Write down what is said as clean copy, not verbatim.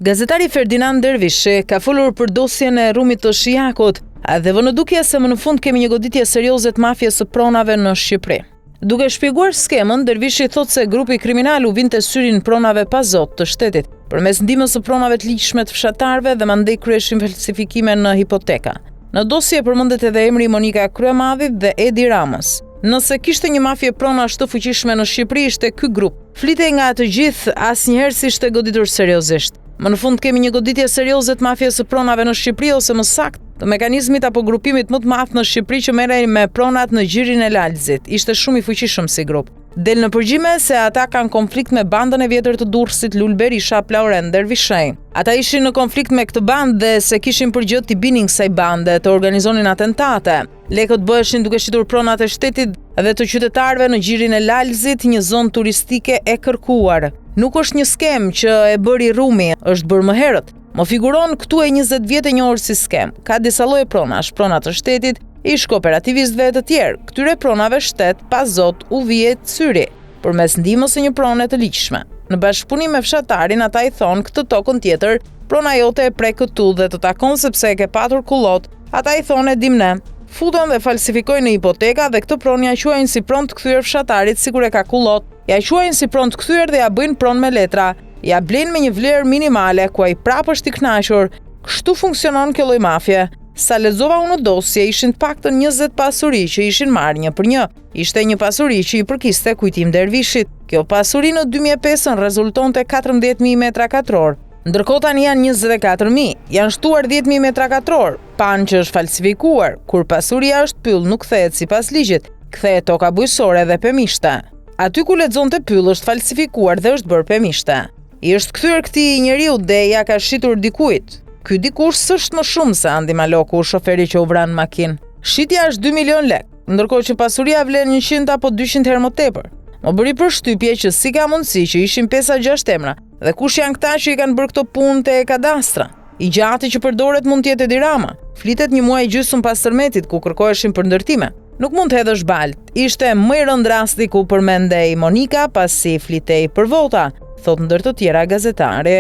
Gazetari Ferdinand Dervishi ka folur për dosjen e rumit të Shijakut dhe vënë dukje se më në fund kemi një goditje serioze të mafjes së pronave në Shqipëri. Duke shpjeguar skemën, Dervishi thot se grupi kriminal u vinte syrin pronave pa zot të shtetit, përmes ndihmës së pronave të ligjshme të fshatarëve dhe mandej kryeshin falsifikime në hipoteka. Në dosje përmendet edhe emri Monika Kryemadhit dhe Edi Ramës. Nëse kishte një mafje pronash të fuqishme në Shqipëri, ishte ky grup. Flitej nga të gjithë, asnjëherë s'ishte goditur seriozisht. Më në fund kemi një goditje serioze të mafjes së pronave në Shqipëri, ose më saktë, të mekanizmit apo grupimit më të madh në Shqipëri që merrej me pronat në gjirin e Lalzit. Ishte shumë i fuqishëm si grup. Del në përgjime se ata kanë konflikt me bandën e vjetër të Durrësit Lul Berisha, Flauren Dervishaj. Ata ishin në konflikt me këtë bandë dhe se kishin për gjë t'i binin kësaj bande të organizonin atentate. Lekët bëheshin duke shitur pronat e shtetit dhe të qytetarëve në gjirin e Lalzit, një zonë turistike e kërkuar. Nuk është një skem që e bëri Rumi, është bërë më herët. Më figuron këtu e 20 vjetë e njohur si skem. Ka disa lloje pronash, pronat të shtetit, ish kooperativistëve e të tjerë. Këtyre pronave shtet pa zot u vihet syri, përmes ndihmës së një prone të ligjshme. Në bashkëpunim me fshatarin, ata i thonë këtë tokën tjetër, prona jote e prek këtu dhe të takon sepse e ke patur kullot. Ata i thonë e dim ne. Futen dhe falsifikojnë në hipoteka dhe këtë pronë ja quajnë si pronë të kthyer fshatarit sikur e ka kullot. Ja quajnë si pronë të kthyer dhe ja bëjnë pronë me letra. Ja blenë me një vlerë minimale ku ai prapë është i kënaqur. Kështu funksionon kjo lloj mafje. Sa lexova unë në dosje, ishin të paktën 20 pasuri që ishin marrë një për një. Ishte një pasuri që i përkiste Kujtim Dervishit. Kjo pasuri në 2005 rezultonte 14.000 metra katror. Ndërkohë tani janë 24.000, janë shtuar 10.000 metra katror, panë që është falsifikuar, kur pasuria është pyll nuk kthehet sipas ligjit, kthehet toka bujësore dhe pemishte. Aty ku lexonte pyll është falsifikuar dhe është bërë pemishte. I është kthyer këtij njeriu dhe ja ka shitur dikujt. Ky dikush s'është më shumë se Andi Maloku, shoferi që u vran makinë. Shitja është 2 milion lek, ndërkohë që pasuria vlen 100 apo 200 herë më tepër. Më bëri përshtypje që si ka mundësi që ishin 5-6 emra dhe kush janë këta që i kanë bërë këto punë te kadastra. I gjati që përdoret mund të jetë Edi Rama. Flitet një muaj gjysmë pas tërmetit ku kërkoheshin për ndërtime. Nuk mund të hedhësh balt. Ishte më i rënd rasti ku përmendej Monika pasi flitej për vota, thot ndër të tjera gazetare.